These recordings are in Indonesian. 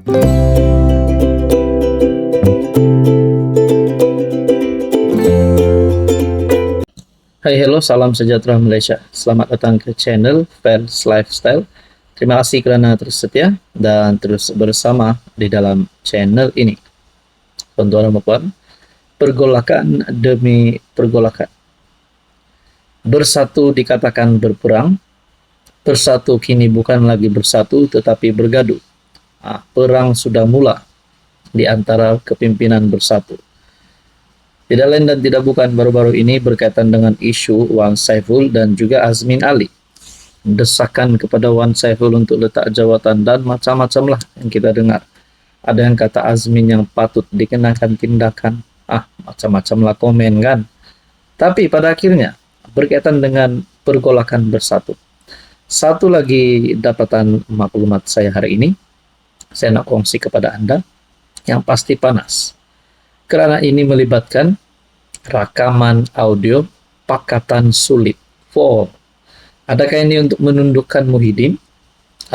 Hai, hello, salam sejahtera Malaysia. Selamat datang ke channel Fans Lifestyle. Terima kasih kerana terus setia dan terus bersama di dalam channel ini. Tuan-tuan dan puan, pergolakan demi pergolakan. Bersatu dikatakan berperang, bersatu kini bukan lagi bersatu tetapi bergaduh. Perang sudah mula di antara kepimpinan bersatu. Tidak lain dan tidak bukan baru-baru ini berkaitan dengan isu Wan Saiful dan juga Azmin Ali. Desakan kepada Wan Saiful untuk letak jawatan dan macam-macam lah yang kita dengar. Ada yang kata Azmin yang patut dikenakan tindakan. Macam-macam lah komen kan. Tapi pada akhirnya berkaitan dengan pergolakan bersatu. Satu lagi dapatan maklumat saya hari ini. Saya nak kongsi kepada Anda yang pasti panas. Kerana ini melibatkan rakaman audio pakatan sulit. Adakah ini untuk menundukkan Muhyiddin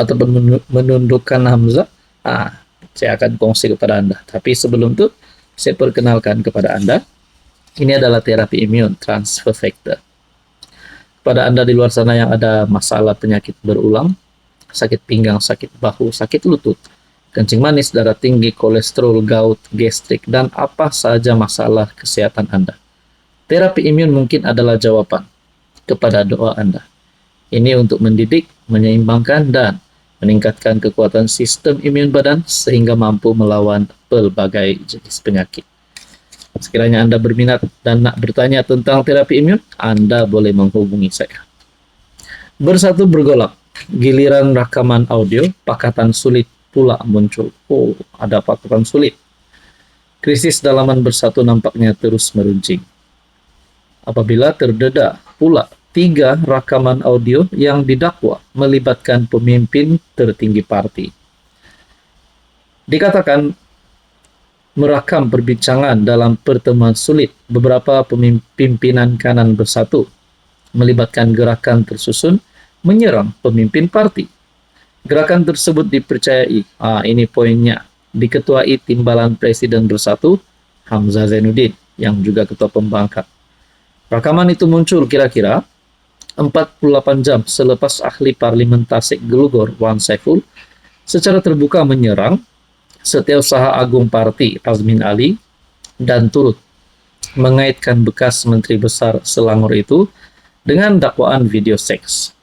ataupun menundukkan Hamzah? Saya akan kongsi kepada Anda. Tapi sebelum itu, saya perkenalkan kepada Anda. Ini adalah terapi imun transfer factor. Pada Anda di luar sana yang ada masalah penyakit berulang, sakit pinggang, sakit bahu, sakit lutut, kencing manis, darah tinggi, kolesterol, gout, gastrik, dan apa saja masalah kesehatan Anda. Terapi imun mungkin adalah jawaban kepada doa Anda. Ini untuk mendidik, menyeimbangkan, dan meningkatkan kekuatan sistem imun badan sehingga mampu melawan pelbagai jenis penyakit. Sekiranya Anda berminat dan nak bertanya tentang terapi imun, Anda boleh menghubungi saya. Bersatu bergolak, giliran rakaman audio, pakatan sulit pula muncul. Ada pakatan sulit. Krisis dalaman bersatu nampaknya terus meruncing. Apabila terdedah pula 3 rakaman audio yang didakwa melibatkan pemimpin tertinggi parti. Dikatakan merakam perbincangan dalam pertemuan sulit beberapa pimpinan kanan bersatu melibatkan gerakan tersusun menyerang pemimpin parti. Gerakan tersebut dipercayai, ini poinnya, diketuai Timbalan Presiden Bersatu Hamzah Zainuddin yang juga ketua pembangkang. Rakaman itu muncul kira-kira 48 jam selepas ahli parlimen Tasik Gelugor Wan Saiful secara terbuka menyerang Setiausaha Agung Parti Azmin Ali dan turut mengaitkan bekas Menteri Besar Selangor itu dengan dakwaan video seks.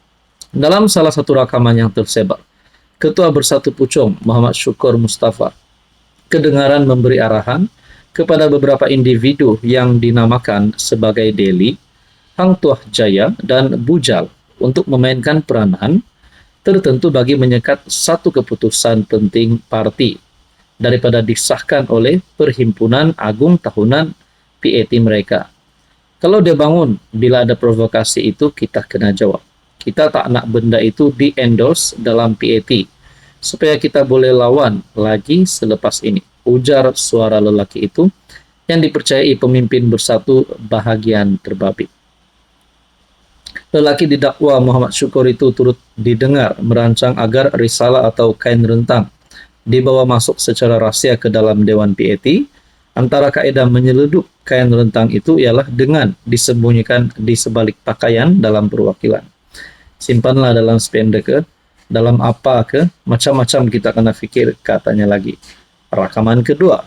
Dalam salah satu rakaman yang tersebar, Ketua Bersatu Puchong Muhammad Syukur Mustafa kedengaran memberi arahan kepada beberapa individu yang dinamakan sebagai Deli, Hang Tuah Jaya, dan Bujal untuk memainkan peranan tertentu bagi menyekat satu keputusan penting parti daripada disahkan oleh Perhimpunan Agung Tahunan PAT mereka. Kalau dia bangun, bila ada provokasi itu kita kena jawab. Kita tak nak benda itu di-endorse dalam PAT supaya kita boleh lawan lagi selepas ini. Ujar suara lelaki itu yang dipercayai pemimpin bersatu bahagian terbabit. Lelaki didakwa Muhammad Syukur itu turut didengar merancang agar risalah atau kain rentang dibawa masuk secara rahsia ke dalam Dewan PAT. Antara kaedah menyeludup kain rentang itu ialah dengan disembunyikan di sebalik pakaian dalam perwakilan. Simpanlah dalam spendek ke, dalam apa ke, macam-macam kita kena fikir, katanya lagi. Rakaman kedua,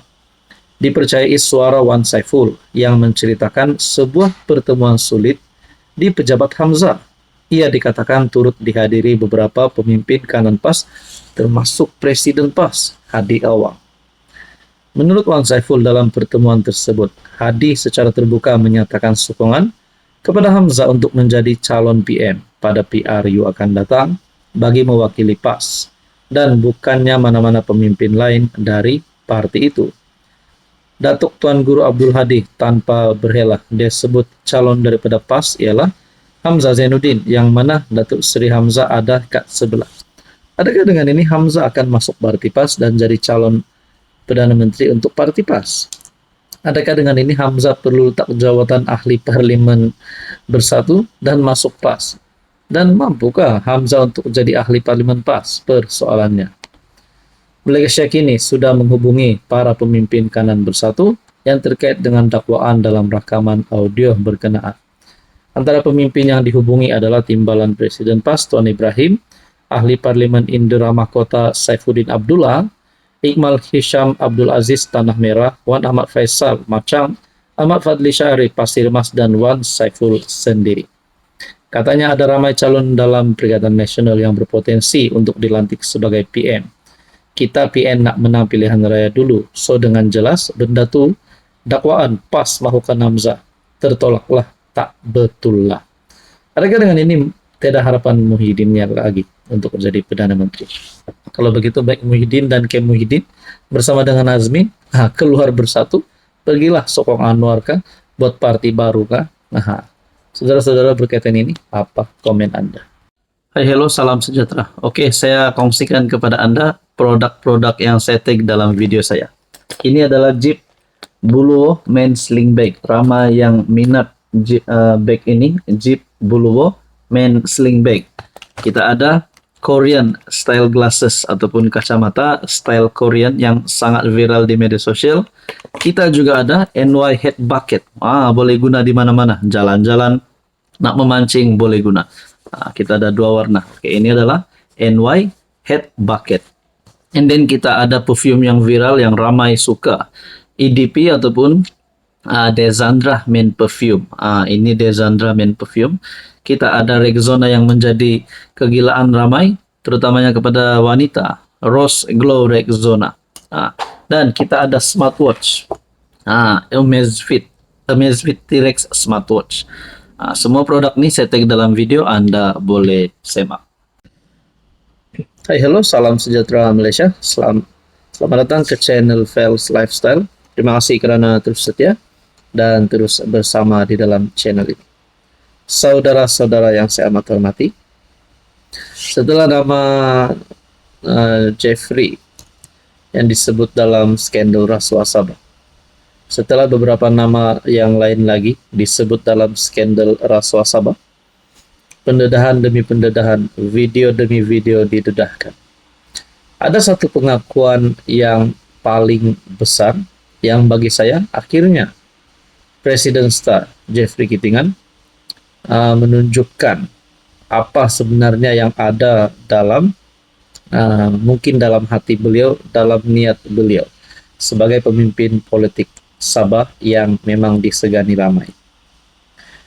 dipercayai suara Wan Saiful yang menceritakan sebuah pertemuan sulit di Pejabat Hamzah. Ia dikatakan turut dihadiri beberapa pemimpin kanan PAS termasuk Presiden PAS, Hadi Awang. Menurut Wan Saiful dalam pertemuan tersebut, Hadi secara terbuka menyatakan sokongan kepada Hamzah untuk menjadi calon PM pada PRU akan datang bagi mewakili PAS dan bukannya mana-mana pemimpin lain dari parti itu. Datuk Tuan Guru Abdul Hadi tanpa berhela dia sebut calon daripada PAS ialah Hamzah Zainuddin yang mana Datuk Seri Hamzah ada kat sebelah. Adakah dengan ini Hamzah akan masuk parti PAS dan jadi calon Perdana Menteri untuk parti PAS? Adakah dengan ini Hamzah perlu letak jawatan ahli parlimen bersatu dan masuk PAS? Dan mampukah Hamzah untuk jadi ahli parlimen PAS? Persoalannya. Malaysia kini sudah menghubungi para pemimpin kanan bersatu yang terkait dengan dakwaan dalam rakaman audio berkenaan. Antara pemimpin yang dihubungi adalah Timbalan Presiden PAS Tuan Ibrahim, Ahli Parlimen Indra Mahkota Saifuddin Abdullah, Iqmal Hisham Abdul Aziz Tanah Merah, Wan Ahmad Faisal Macang, Ahmad Fadli Syahri Pasir Mas, dan Wan Saiful sendiri. Katanya ada ramai calon dalam Perikatan Nasional yang berpotensi untuk dilantik sebagai PM. Kita PN nak menang pilihan raya dulu. So dengan jelas benda tu dakwaan PAS melakukan namzah. Tertolaklah, tak betul lah. Adakah dengan ini tidak harapan Muhyiddinnya lagi untuk menjadi Perdana Menteri? Kalau begitu baik Muhyiddin dan Kem Muhyiddin bersama dengan Azmi keluar bersatu, pergilah sokong Anwar kah, buat parti baru kah? Nah, saudara-saudara berkaitan ini, apa komen Anda? Hai, hello, salam sejahtera. Oke, saya kongsikan kepada Anda produk-produk yang saya tag dalam video saya. Ini adalah Jeep Buluwo Men Sling Bag. Ramai yang minat bag ini, Jeep Buluwo Men Sling Bag. Kita ada Korean style glasses ataupun kacamata style Korean yang sangat viral di media sosial. Kita juga ada NY Head Bucket. Boleh guna di mana-mana. Jalan-jalan, nak memancing boleh guna. Kita ada dua warna. Oke, ini adalah NY Head Bucket. And then kita ada perfume yang viral yang ramai suka. EDP ataupun Desandra Men Perfume. Ini Desandra Men Perfume. Kita ada Rexona yang menjadi kegilaan ramai, terutamanya kepada wanita. Rose Glow Rexona. Dan kita ada smartwatch. Amazfit T-Rex Smartwatch. Semua produk ini saya tag dalam video, Anda boleh semak. Hai, hello, salam sejahtera Malaysia. Selamat datang ke channel Fels Lifestyle. Terima kasih kerana terus setia dan terus bersama di dalam channel ini. Saudara-saudara yang saya amat hormati, setelah nama Jeffrey yang disebut dalam skandal rasuah Sabah, setelah beberapa nama yang lain lagi disebut dalam skandal rasuah Sabah, pendedahan demi pendedahan, video demi video didedahkan. Ada satu pengakuan yang paling besar yang bagi saya akhirnya Presiden Star Jeffrey Kitingan menunjukkan apa sebenarnya yang ada dalam mungkin dalam hati beliau, dalam niat beliau sebagai pemimpin politik Sabah yang memang disegani ramai.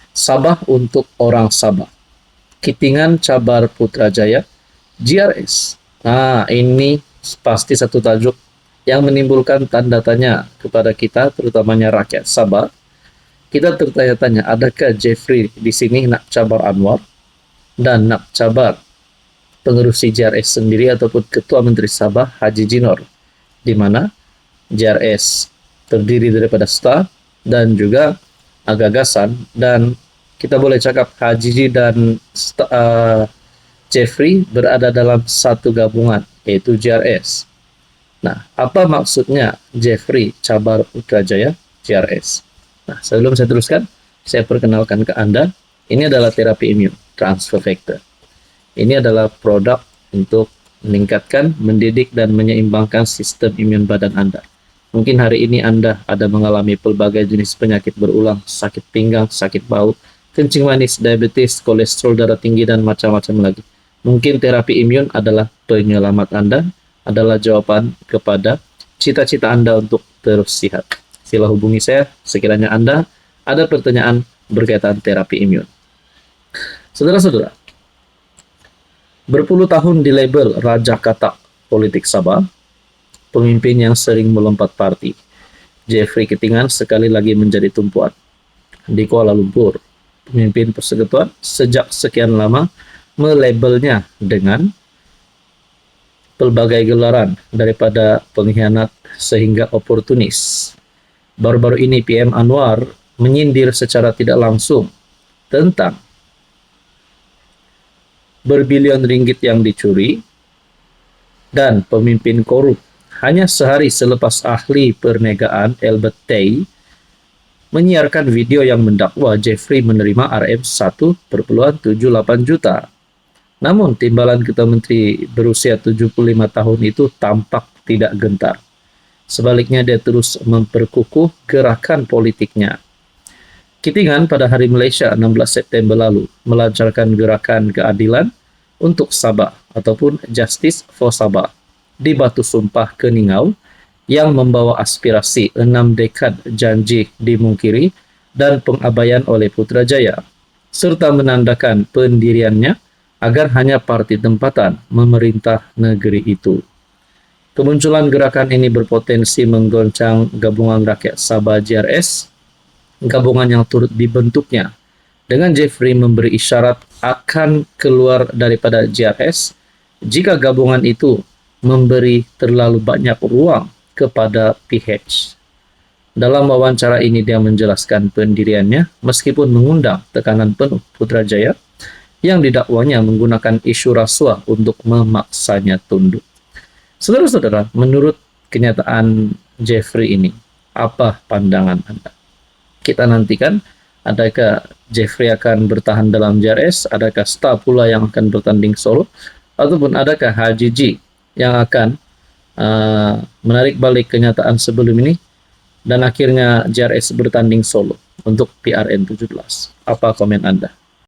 Sabah untuk orang Sabah. Kitingan Cabar Putrajaya, GRS. Ini pasti satu tajuk yang menimbulkan tanda tanya kepada kita, terutamanya rakyat Sabah. Kita tertanya-tanya, adakah Jeffrey di sini nak cabar Anwar dan nak cabar pengerusi GRS sendiri ataupun Ketua Menteri Sabah Haji Jinor, di mana GRS terdiri daripada Star dan juga Gagasan, dan kita boleh cakap Haji dan Jeffrey berada dalam satu gabungan, yaitu GRS. Nah, apa maksudnya Jeffrey Cabar Putrajaya GRS? Nah, sebelum saya teruskan, saya perkenalkan ke Anda, ini adalah terapi imun transfer factor. Ini adalah produk untuk meningkatkan, mendidik, dan menyeimbangkan sistem imun badan Anda. Mungkin hari ini Anda ada mengalami pelbagai jenis penyakit berulang, sakit pinggang, sakit bau, kencing manis, diabetes, kolesterol darah tinggi, dan macam-macam lagi. Mungkin terapi imun adalah penyelamat Anda, adalah jawaban kepada cita-cita Anda untuk terus sehat. Sila hubungi saya sekiranya Anda ada pertanyaan berkaitan terapi imun. Saudara-saudara, berpuluh tahun di label Raja Katak Politik Sabah, pemimpin yang sering melompat parti, Jeffrey Kitingan sekali lagi menjadi tumpuan. Di Kuala Lumpur, pemimpin persekutuan sejak sekian lama melabelnya dengan pelbagai gelaran, daripada pengkhianat sehingga oportunis. Baru-baru ini PM Anwar menyindir secara tidak langsung tentang berbilion ringgit yang dicuri dan pemimpin korup. Hanya sehari selepas ahli perniagaan Albert Tay menyiarkan video yang mendakwa Jeffrey menerima RM 1,78 juta Namun timbalan Ketua Menteri berusia 75 tahun itu tampak tidak gentar. Sebaliknya dia terus memperkukuh gerakan politiknya. Kitingan pada Hari Malaysia 16 September lalu melancarkan gerakan keadilan untuk Sabah ataupun Justice for Sabah di Batu Sumpah Keningau yang membawa aspirasi 6 dekad janji dimungkiri dan pengabaian oleh Putrajaya, serta menandakan pendiriannya agar hanya parti tempatan memerintah negeri itu. Kemunculan gerakan ini berpotensi menggoncang Gabungan Rakyat Sabah JRS, gabungan yang turut dibentuknya, dengan Jeffrey memberi isyarat akan keluar daripada JRS jika gabungan itu memberi terlalu banyak ruang kepada PH. Dalam wawancara ini dia menjelaskan pendiriannya meskipun mengundang tekanan penuh Putrajaya yang didakwanya menggunakan isu rasuah untuk memaksanya tunduk. Saudara-saudara, menurut kenyataan Jeffrey ini, apa pandangan Anda? Kita nantikan, adakah Jeffrey akan bertahan dalam JRS, adakah Sta pula yang akan bertanding solo, ataupun adakah Haji G yang akan menarik balik kenyataan sebelum ini dan akhirnya JRS bertanding solo untuk PRN 17. Apa komen Anda?